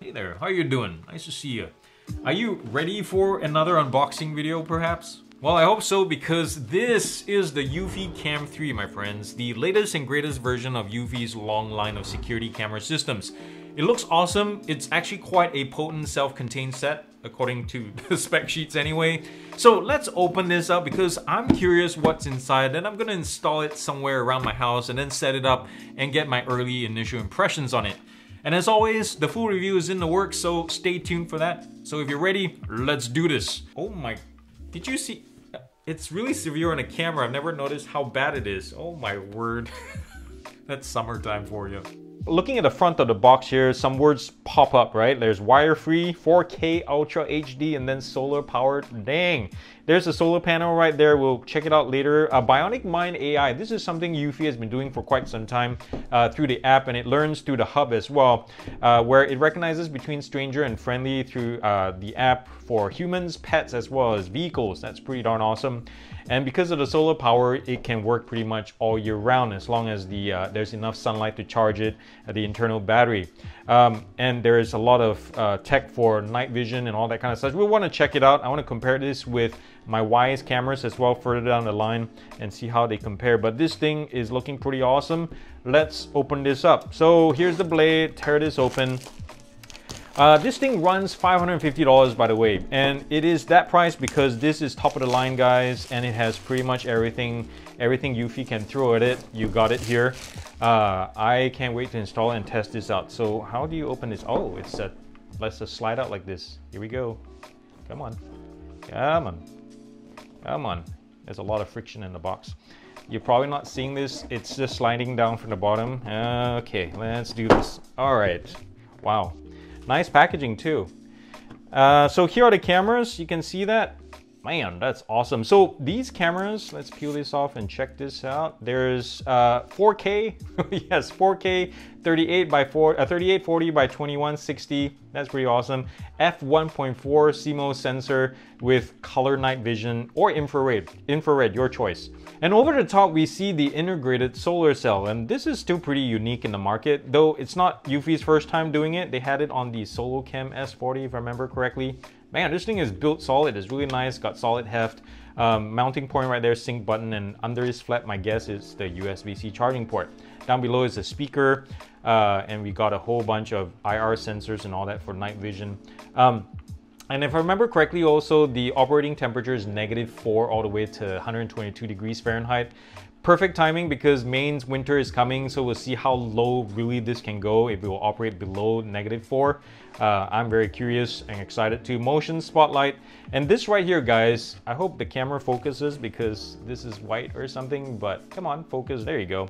Hey there, how you doing? Nice to see you. Are you ready for another unboxing video perhaps? Well, I hope so because this is the Eufy Cam 3, my friends, the latest and greatest version of Eufy's long line of security camera systems. It looks awesome. It's actually quite a potent self-contained set, according to the spec sheets anyway. So let's open this up because I'm curious what's inside, and I'm gonna install it somewhere around my house and then set it up and get my early initial impressions on it. And as always, the full review is in the works, so stay tuned for that. So if you're ready, let's do this. Oh my, did you see? It's really severe on the camera. I've never noticed how bad it is. Oh my word. That's summertime for you. Looking at the front of the box here, some words pop up, right? There's wire-free, 4K Ultra HD, and then solar-powered. Dang! There's a solar panel right there. We'll check it out later. Bionic Mind AI. This is something Eufy has been doing for quite some time through the app, and it learns through the hub as well, where it recognizes between stranger and friendly through the app for humans, pets, as well as vehicles. That's pretty darn awesome. And because of the solar power, it can work pretty much all year round as long as there's enough sunlight to charge it at the internal battery. And there is a lot of tech for night vision and all that kind of stuff. We want to check it out. I want to compare this with my Wyze cameras as well further down the line and see how they compare. But this thing is looking pretty awesome. Let's open this up. So here's the blade, tear this open. This thing runs $550 by the way, and it is that price because this is top of the line, guys, and it has pretty much everything Eufy can throw at it. You got it here. I can't wait to install and test this out. So how do you open this? Oh, it's let's just slide out like this. Here we go. Come on, come on, come on. There's a lot of friction in the box. You're probably not seeing this. It's just sliding down from the bottom. Okay, let's do this. All right. Wow. Nice packaging too. So here are the cameras. You can see that. Man, that's awesome. So these cameras, let's peel this off and check this out. There's 4K, yes, 4K, 3840 by 2160. That's pretty awesome. F1.4 CMOS sensor with color night vision or infrared, your choice. And over the top, we see the integrated solar cell, and this is still pretty unique in the market, though it's not Eufy's first time doing it. They had it on the SoloCam S40, if I remember correctly. Man, this thing is built solid. It's really nice, got solid heft. Mounting point right there, sync button, and under this flap, my guess is the USB-C charging port. Down below is a speaker, and we got a whole bunch of IR sensors and all that for night vision. And if I remember correctly, also the operating temperature is -4 all the way to 122 degrees Fahrenheit. Perfect timing because Maine's winter is coming, so we'll see how low really this can go if it will operate below -4. I'm very curious and excited to. Motion spotlight, and this right here, guys, I hope the camera focuses because this is white or something, but come on, focus, there you go.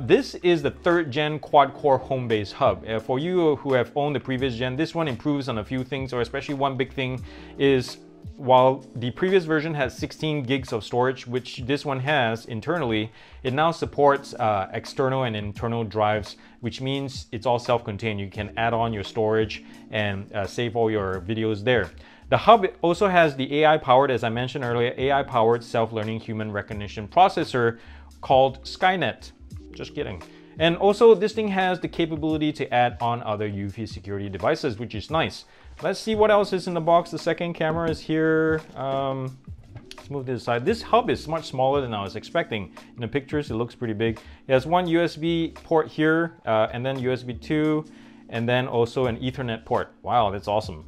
This is the 3rd gen quad-core home base hub. For you who have owned the previous gen, this one improves on a few things, or especially one big thing is while the previous version has 16 gigs of storage, which this one has internally, it now supports external and internal drives, which means it's all self-contained. You can add on your storage and save all your videos there. The hub also has the AI-powered, as I mentioned earlier, AI-powered self-learning human recognition processor called Skynet. Just kidding. And also, this thing has the capability to add on other Eufy security devices, which is nice. Let's see what else is in the box. The second camera is here. Let's move this aside. This hub is much smaller than I was expecting. In the pictures, it looks pretty big. It has one USB port here, and then USB 2, and then also an Ethernet port. Wow, that's awesome.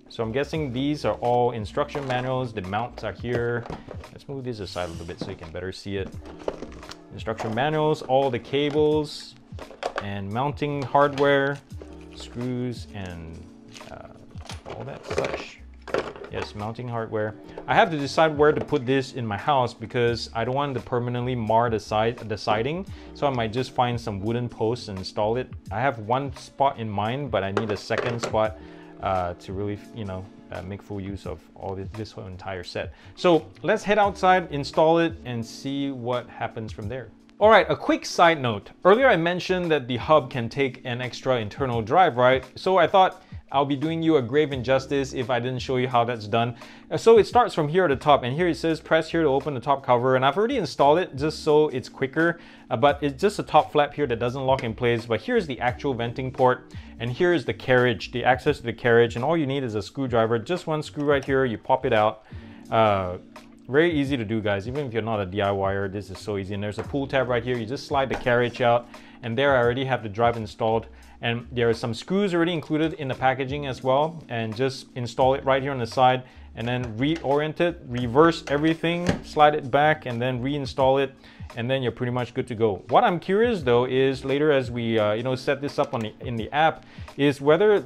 So I'm guessing these are all instruction manuals. The mounts are here. Let's move this aside a little bit so you can better see it. Instruction manuals, all the cables, and mounting hardware, screws, and all that such. Yes, mounting hardware. I have to decide where to put this in my house because I don't want to permanently mar the siding, so I might just find some wooden posts and install it. I have one spot in mind, but I need a second spot to really, make full use of all this whole entire set. So let's head outside, install it, and see what happens from there. All right, a quick side note. Earlier I mentioned that the hub can take an extra internal drive, right? So I thought I'll be doing you a grave injustice if I didn't show you how that's done. So it starts from here at the top, and here it says press here to open the top cover, and I've already installed it just so it's quicker, but it's just a top flap here that doesn't lock in place. But here's the actual venting port, and here's the carriage, the access to the carriage, and all you need is a screwdriver, just one screw right here, you pop it out. Very easy to do, guys. Even if you're not a DIYer, this is so easy. And there's a pull tab right here. You just slide the carriage out, and there I already have the drive installed. And there are some screws already included in the packaging as well. And just install it right here on the side, and then reorient it, reverse everything, slide it back, and then reinstall it. And then you're pretty much good to go. What I'm curious though is later as we set this up in the app, is whether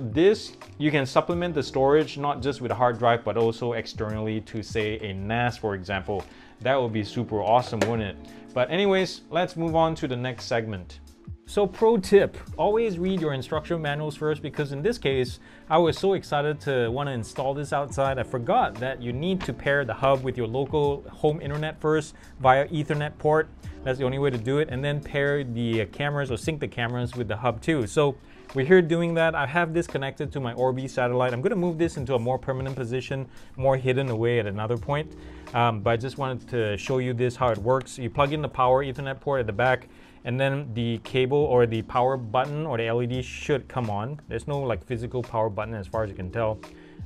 you can supplement the storage not just with a hard drive but also externally to say a NAS, for example. That would be super awesome, wouldn't it? But anyways, let's move on to the next segment. So pro tip, always read your instruction manuals first, because in this case, I was so excited to want to install this outside. I forgot that you need to pair the hub with your local home internet first via Ethernet port. That's the only way to do it. And then pair the cameras or sync the cameras with the hub too. So we're here doing that. I have this connected to my Orbi satellite. I'm going to move this into a more permanent position, more hidden away at another point. But I just wanted to show you this, how it works. You plug in the power Ethernet port at the back, and then the cable or the power button or the LED should come on. There's no like physical power button as far as you can tell,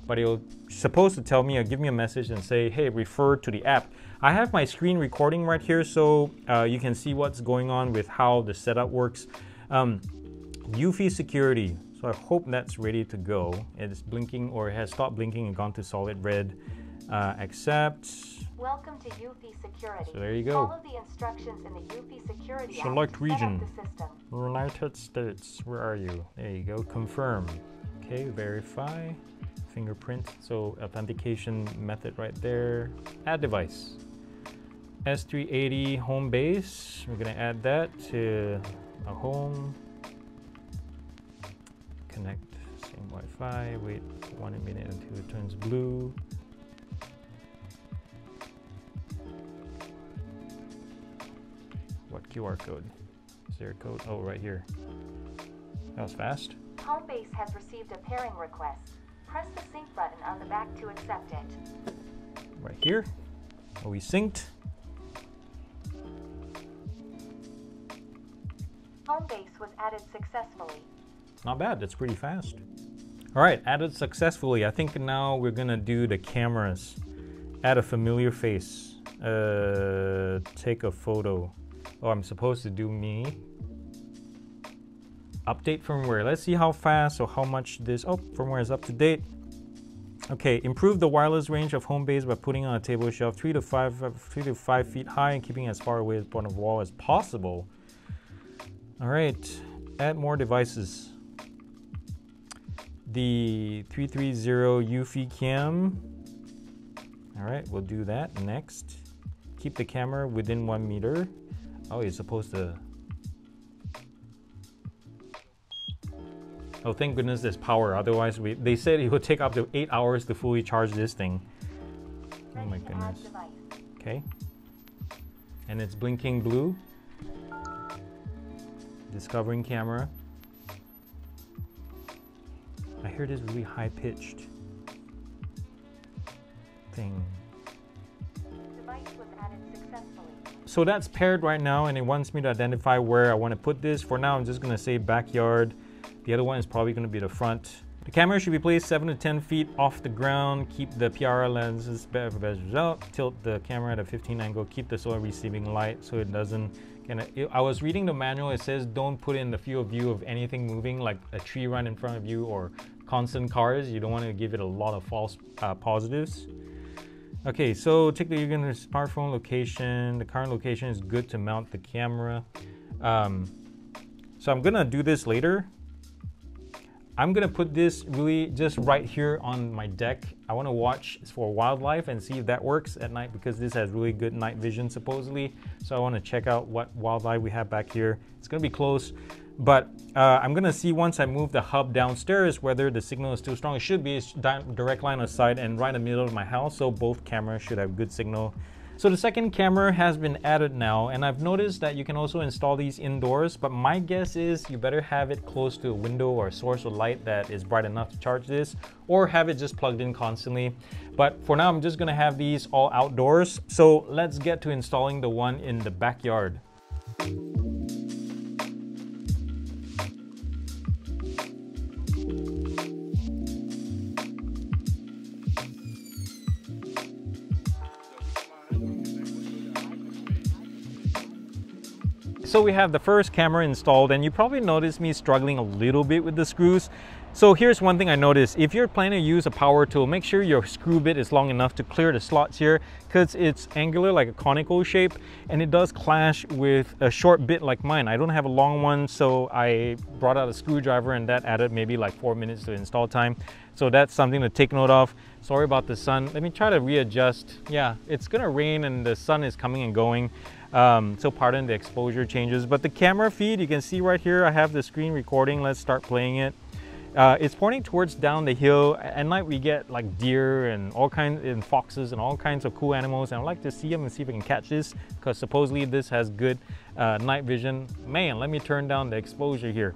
but it'll supposed to tell me or give me a message and say, hey, refer to the app. I have my screen recording right here, so you can see what's going on with how the setup works. Eufy security, so I hope that's ready to go. It's blinking, or it has stopped blinking and gone to solid red. Accept. Welcome to Eufy Security. So there you go. Follow the instructions in the Eufy Security app. Select region. Set up the system. United States. Where are you? There you go. Confirm. Okay, verify. Fingerprint. So authentication method right there. Add device. S380 home base. We're gonna add that to a home. Connect. Same Wi-Fi. Wait 1 minute until it turns blue. What QR code? Is there a code? Oh, right here. That was fast. Homebase has received a pairing request. Press the sync button on the back to accept it. Right here. Are we synced? Homebase was added successfully. Not bad. That's pretty fast. All right, added successfully. I think now we're gonna do the cameras. Add a familiar face. Take a photo. Oh, I'm supposed to do me. Update firmware. Let's see how fast or how much this. Oh, firmware is up to date. Okay, improve the wireless range of Homebase by putting on a table shelf 3 to 5 feet high and keeping as far away from the wall as possible. All right, add more devices. The 330 Eufy Cam. All right, we'll do that next. Keep the camera within 1 meter. Oh, you're supposed to. Oh, thank goodness there's power. Otherwise, they said it would take up to 8 hours to fully charge this thing. Oh my goodness. Okay. And it's blinking blue. Discovering camera. I hear this really high-pitched thing. Device was added successfully. So that's paired right now, and it wants me to identify where I want to put this. For now, I'm just going to say backyard. The other one is probably going to be the front. The camera should be placed 7 to 10 feet off the ground. Keep the PRL lenses better for best result. Tilt the camera at a 15 angle. Keep the solar receiving light so it doesn't. I was reading the manual. It says don't put in the field of view of anything moving, like a tree right in front of you or constant cars. You don't want to give it a lot of false positives. Okay, so take the smartphone location. The current location is good to mount the camera. So I'm gonna do this later. I'm gonna put this really just right here on my deck. I wanna watch for wildlife and see if that works at night, because this has really good night vision supposedly. So I wanna check out what wildlife we have back here. It's gonna be close, but I'm gonna see once I move the hub downstairs whether the signal is still strong. It should be. It's direct line of sight and right in the middle of my house, so both cameras should have good signal. So the second camera has been added now, and I've noticed that you can also install these indoors, but my guess is you better have it close to a window or a source of light that is bright enough to charge this, or have it just plugged in constantly. But for now, I'm just gonna have these all outdoors. So let's get to installing the one in the backyard. So we have the first camera installed, and you probably noticed me struggling a little bit with the screws. So here's one thing I noticed. If you're planning to use a power tool, make sure your screw bit is long enough to clear the slots here, because it's angular like a conical shape, and it does clash with a short bit like mine. I don't have a long one, so I brought out a screwdriver, and that added maybe like 4 minutes to install time. So that's something to take note of. Sorry about the sun. Let me try to readjust. Yeah, it's gonna rain and the sun is coming and going. So pardon the exposure changes, but the camera feed, you can see right here, I have the screen recording. Let's start playing it. It's pointing towards down the hill. At night we get like deer and all kinds, and foxes and all kinds of cool animals, and I'd like to see them and see if I can catch this, because supposedly this has good night vision. Man, let me turn down the exposure here.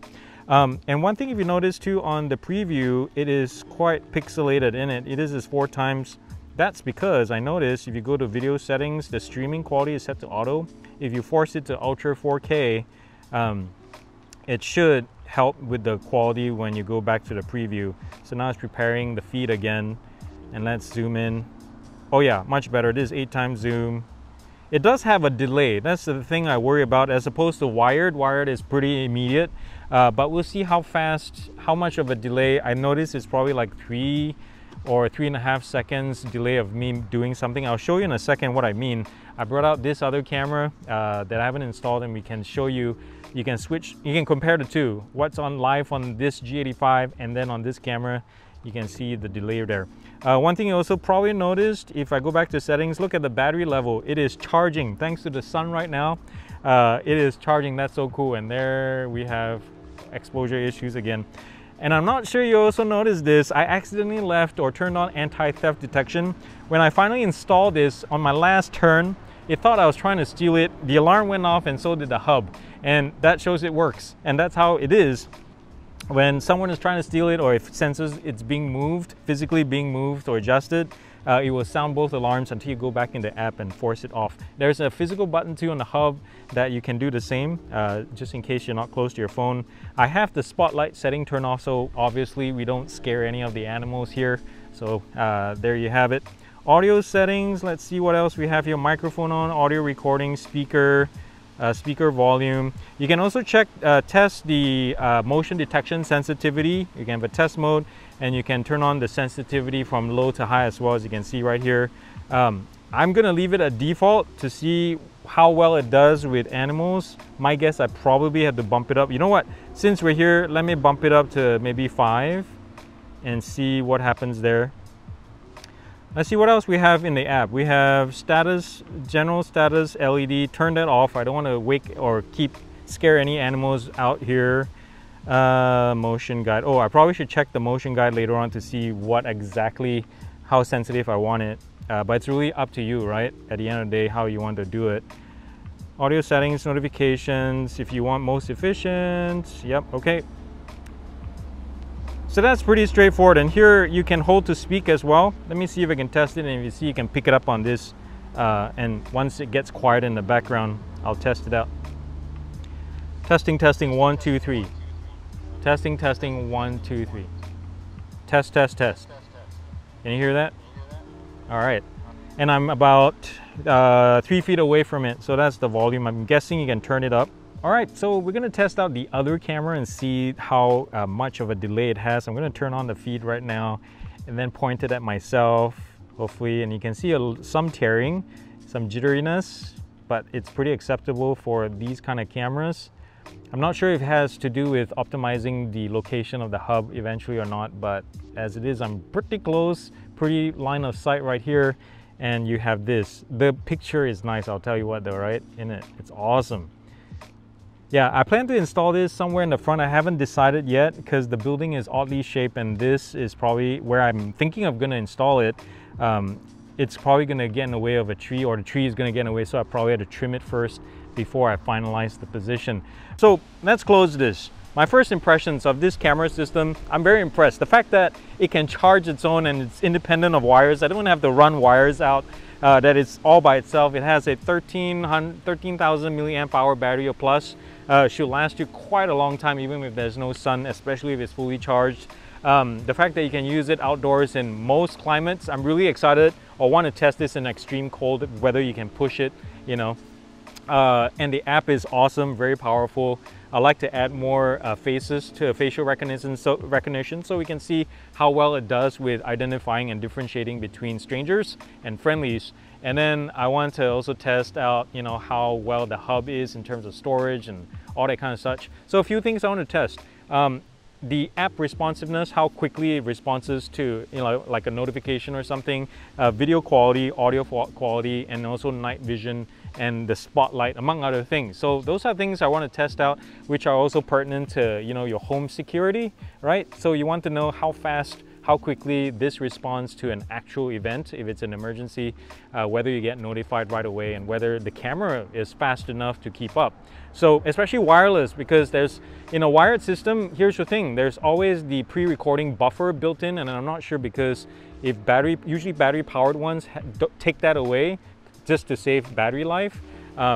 And one thing, if you notice too, on the preview, it is quite pixelated in it. It is 4 times. That's because I noticed if you go to video settings, the streaming quality is set to auto. If you force it to Ultra 4K, it should help with the quality when you go back to the preview. So now it's preparing the feed again, and let's zoom in. Oh yeah, much better. It is 8 times zoom. It does have a delay. That's the thing I worry about, as opposed to wired. Wired is pretty immediate, but we'll see how fast, how much of a delay. I noticed it's probably like 3 or 3.5 seconds delay of me doing something. I'll show you in a second what I mean. I brought out this other camera that I haven't installed, and we can show you, you can switch, you can compare the two. What's on live on this G85 and then on this camera, you can see the delay there. One thing you also probably noticed, if I go back to settings, look at the battery level. It is charging thanks to the sun right now. It is charging. That's so cool. And there we have exposure issues again. And I'm not sure you also noticed this. I accidentally left or turned on anti-theft detection. When I finally installed this on my last turn, it thought I was trying to steal it. The alarm went off, and so did the hub. And that shows it works. And that's how it is when someone is trying to steal it, or if it senses it's being moved, physically being moved or adjusted. It will sound both alarms until you go back in the app and force it off. There's a physical button too on the hub that you can do the same, just in case you're not close to your phone. I have the spotlight setting turned off, so obviously we don't scare any of the animals here. So there you have it. Audio settings, let's see what else we have here. Microphone on, audio recording, speaker, speaker volume. You can also check, test the motion detection sensitivity. You can have a test mode, and you can turn on the sensitivity from low to high as well, as you can see right here. I'm gonna leave it at default to see how well it does with animals. My guess, I probably have to bump it up. You know what? Since we're here, let me bump it up to maybe 5 and see what happens there. Let's see what else we have in the app. We have status, general status LED. Turn that off. I don't want to wake or scare any animals out here. Motion guide. Oh, I probably should check the motion guide later on to see what exactly, how sensitive I want it. But it's really up to you, right? At the end of the day, how you want to do it. Audio settings, notifications. If you want most efficient. Yep, okay. So that's pretty straightforward, and here you can hold to speak as well. Let me see if I can test it, and if you see, you can pick it up on this, and once it gets quiet in the background, I'll test it out. Testing, testing, 1, 2, 3. Testing, testing, 1, 2, 3. Test, test, test. Can you hear that? All right, and I'm about 3 feet away from it, so that's the volume. I'm guessing you can turn it up. All right, so we're gonna test out the other camera and see how much of a delay it has. I'm gonna turn on the feed right now and then point it at myself, hopefully, and you can see some tearing, some jitteriness, but it's pretty acceptable for these kind of cameras. I'm not sure if it has to do with optimizing the location of the hub eventually or not, but as it is, I'm pretty close, pretty line of sight right here, and you have this. The picture is nice, I'll tell you what though, right? In it, it's awesome. Yeah, I plan to install this somewhere in the front. I haven't decided yet because the building is oddly shaped, and this is probably where I'm thinking of gonna install it. it's probably going to get in the way of a tree, or the tree is going to get in the way, so I probably had to trim it first before I finalize the position. So let's close this. My first impressions of this camera system, I'm very impressed. The fact that it can charge its own and it's independent of wires. I don't have to run wires out, that it's all by itself. It has a 13,000 milliamp hour battery or plus. Should last you quite a long time even if there's no sun, especially if it's fully charged. The fact that you can use it outdoors in most climates, I'm really excited. I want to test this in extreme cold, whether you can push it, you know. And the app is awesome, very powerful. I like to add more faces to facial recognition so we can see how well it does with identifying and differentiating between strangers and friendlies. And then I want to also test out, you know, how well the hub is in terms of storage and all that kind of such. So a few things I want to test. The app responsiveness, how quickly it responds to, you know, like a notification or something, video quality, audio quality, and also night vision and the spotlight, among other things. So those are things I want to test out, which are also pertinent to, you know, your home security, right? So you want to know how fast, how quickly this responds to an actual event, if it's an emergency, whether you get notified right away, and whether the camera is fast enough to keep up. So especially wireless, because there's, in a wired system, here's the thing, there's always the pre-recording buffer built in, and I'm not sure because if usually battery powered ones take that away just to save battery life,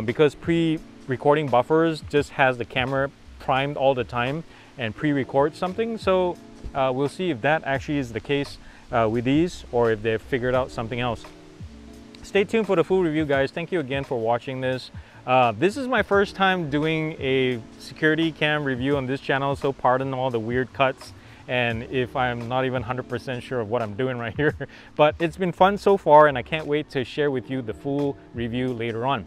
because pre-recording buffers just has the camera primed all the time and pre-record something. So we'll see if that actually is the case with these, or if they've figured out something else. Stay tuned for the full review, guys. Thank you again for watching this. This is my first time doing a security cam review on this channel, so pardon all the weird cuts and if I'm not even 100% sure of what I'm doing right here. But it's been fun so far, and I can't wait to share with you the full review later on.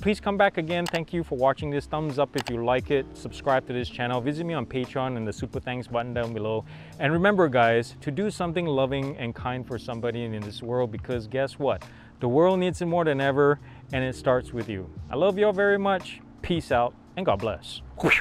Please come back again. Thank you for watching this. Thumbs up if you like it. Subscribe to this channel. Visit me on Patreon and the super thanks button down below. And remember, guys, to do something loving and kind for somebody in this world, because guess what? The world needs it more than ever, and it starts with you. I love you all very much. Peace out, and God bless. Whoosh.